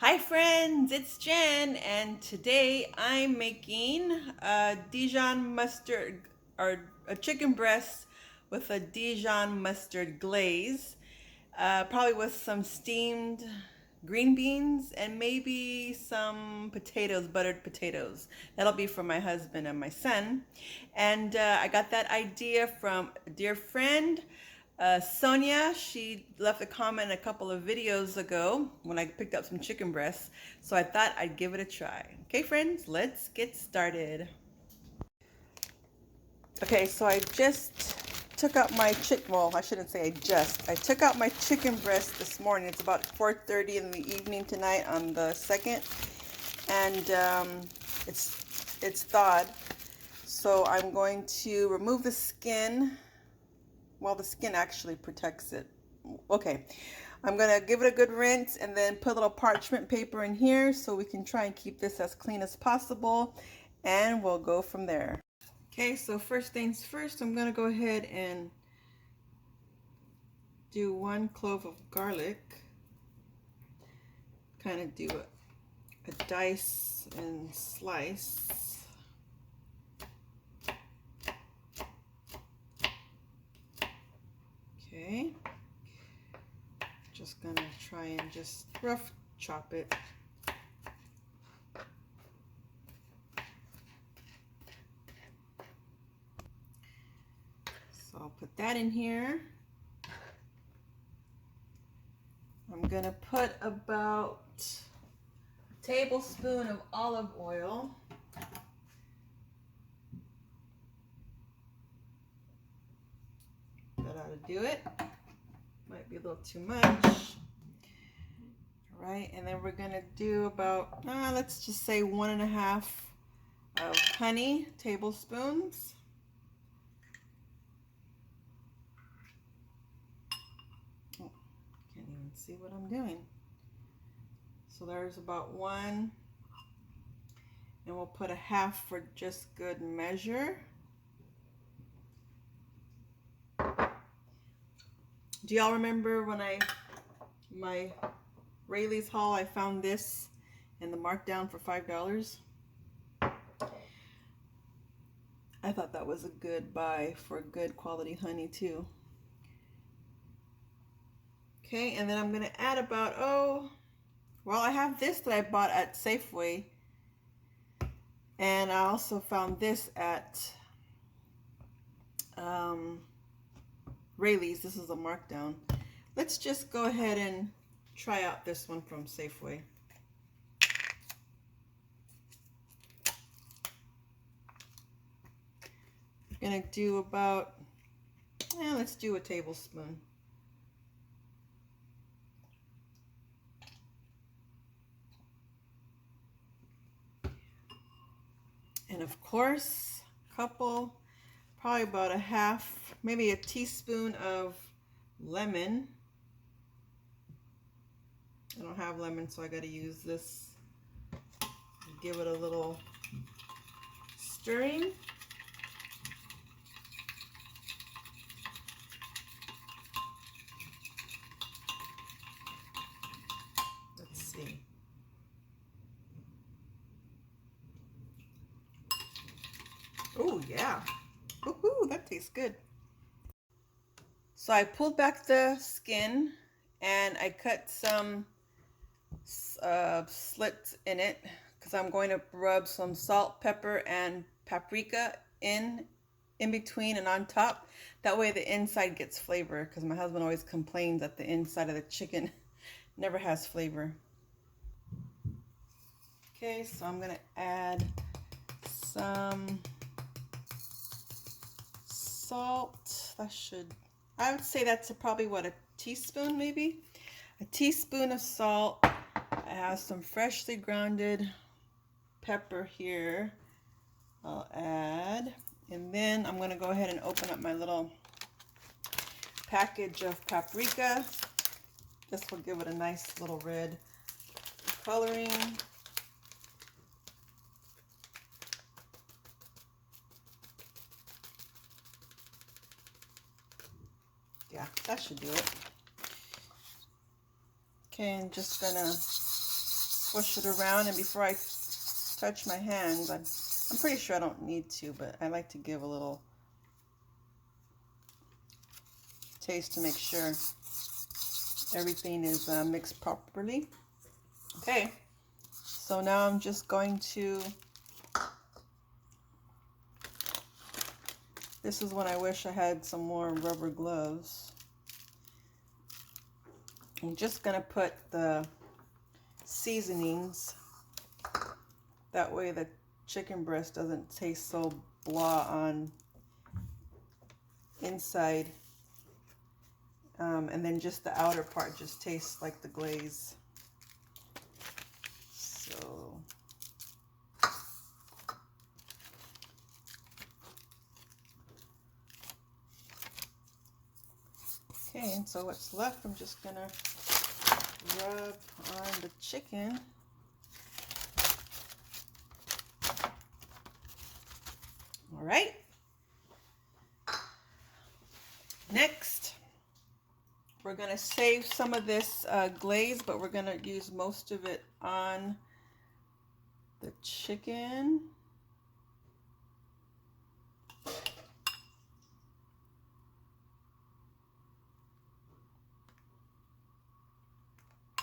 Hi friends, it's Jen, and today I'm making a Dijon mustard or a chicken breast with a Dijon mustard glaze, probably with some steamed green beans and maybe some potatoes, buttered potatoes. That'll be for my husband and my son. And I got that idea from a dear friend. Sonia, she left a comment a couple of videos ago when I picked up some chicken breasts, so I thought I'd give it a try. Okay, friends, let's get started. Okay, so I just took out my well, I shouldn't say I took out my chicken breast this morning. It's about 4:30 in the evening tonight on the 2nd, and it's thawed. So I'm going to remove the skin. Well, the skin actually protects it. Okay, I'm gonna give it a good rinse and then put a little parchment paper in here so we can try and keep this as clean as possible, and we'll go from there. Okay, so first things first, I'm gonna go ahead and do 1 clove of garlic. Kind of do a dice and slice. Okay, just gonna try and just rough chop it. So I'll put that in here. I'm gonna put about a tablespoon of olive oil. That ought to do it. Might be a little too much. All right, and then we're gonna do about, let's just say 1.5 of honey tablespoons. Oh, can't even see what I'm doing. So there's about 1, and we'll put 1/2 for just good measure. Do y'all remember when my Rayleigh's haul, I found this in the markdown for $5? I thought that was a good buy for good quality honey too. Okay, and then I'm gonna add about, well, I have this that I bought at Safeway, and I also found this at Rayleigh's. This is a markdown. Let's just go ahead and try out this one from Safeway. I'm gonna do about, let's do a tablespoon. And of course, probably about 1/2, maybe a teaspoon of lemon. I don't have lemon, so I got to use this. Give it a little stirring. Let's see. Oh yeah. Woohoo, that tastes good. So I pulled back the skin and I cut some slits in it because I'm going to rub some salt, pepper, and paprika in between and on top. That way the inside gets flavor, because my husband always complains that the inside of the chicken never has flavor. Okay, so I'm gonna add some salt. I would say that's probably what, a teaspoon maybe? A teaspoon of salt. I have some freshly grounded pepper here. I'll add, and then I'm going to go ahead and open up my little package of paprika. This will give it a nice little red coloring. Yeah, that should do it. Okay, I'm just gonna swish it around, and before I touch my hands, I'm pretty sure I don't need to, but I like to give a little taste to make sure everything is mixed properly. Okay, so now I'm just going to, this is when I wish I had some more rubber gloves. I'm just gonna put the seasonings, that way the chicken breast doesn't taste so blah on inside, and then just the outer part just tastes like the glaze. So okay, and so what's left, I'm just gonna rub on the chicken. All right. Next, we're gonna save some of this glaze, but we're gonna use most of it on the chicken.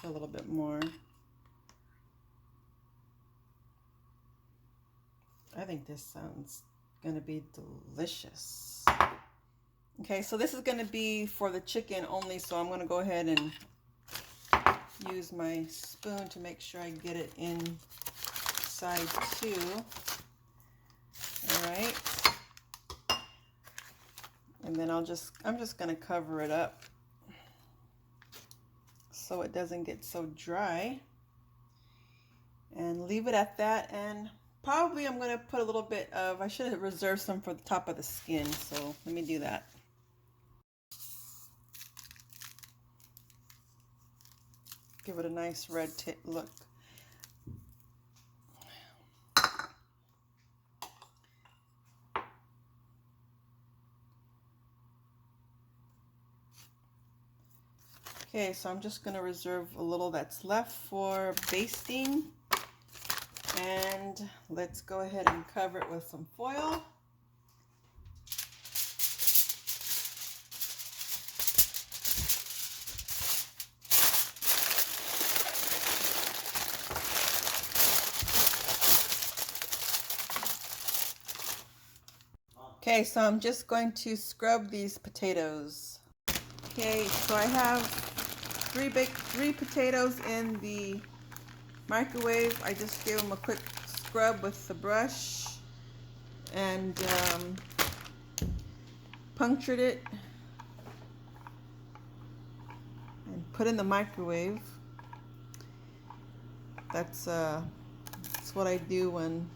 A little bit more. I think this sounds gonna be delicious. Okay, so this is gonna be for the chicken only, so I'm gonna go ahead and use my spoon to make sure I get it inside too. All right, and then I'm just gonna cover it up so it doesn't get so dry, and leave it at that. And probably I'm gonna put a little bit of, I should have reserved some for the top of the skin, so let me do that. Give it a nice red look. Okay, so I'm just gonna reserve a little that's left for basting, and let's go ahead and cover it with some foil. Okay, so I'm just going to scrub these potatoes. Okay, so I have three potatoes in the microwave. I just gave them a quick scrub with the brush and punctured it and put in the microwave. That's what I do when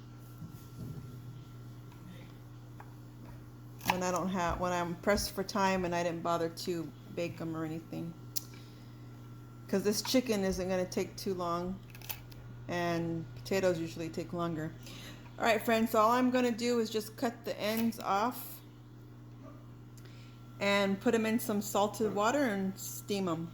when I'm pressed for time and I didn't bother to bake them or anything, because this chicken isn't going to take too long and potatoes usually take longer. All right, friends, so all I'm going to do is just cut the ends off and put them in some salted water and steam them.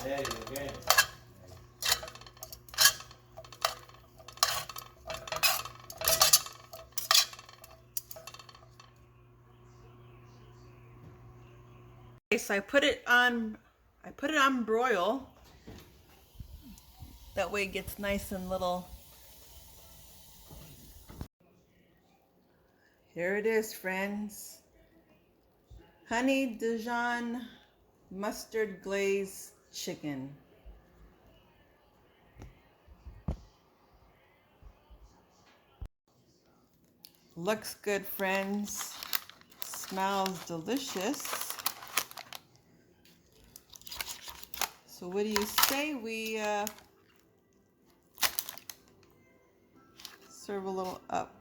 There you go. Okay, so I put it on broil. That way it gets nice and little. Here it is, friends. Honey Dijon Mustard Glaze Chicken. Looks good, friends. Smells delicious. So what do you say we serve a little up?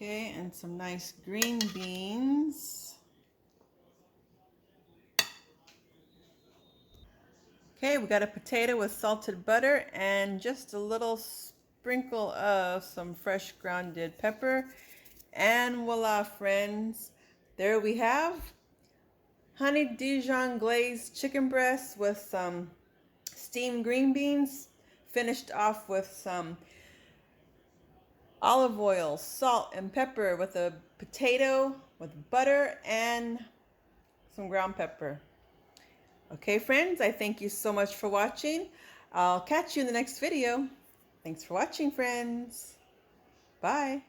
Okay, and some nice green beans. Okay, we got a potato with salted butter and just a little sprinkle of some fresh grounded pepper. And voila, friends. There we have honey Dijon glazed chicken breast with some steamed green beans, finished off with some olive oil, salt, and pepper with a potato with butter and some ground pepper. Okay, friends, I thank you so much for watching. I'll catch you in the next video. Thanks for watching, friends. Bye.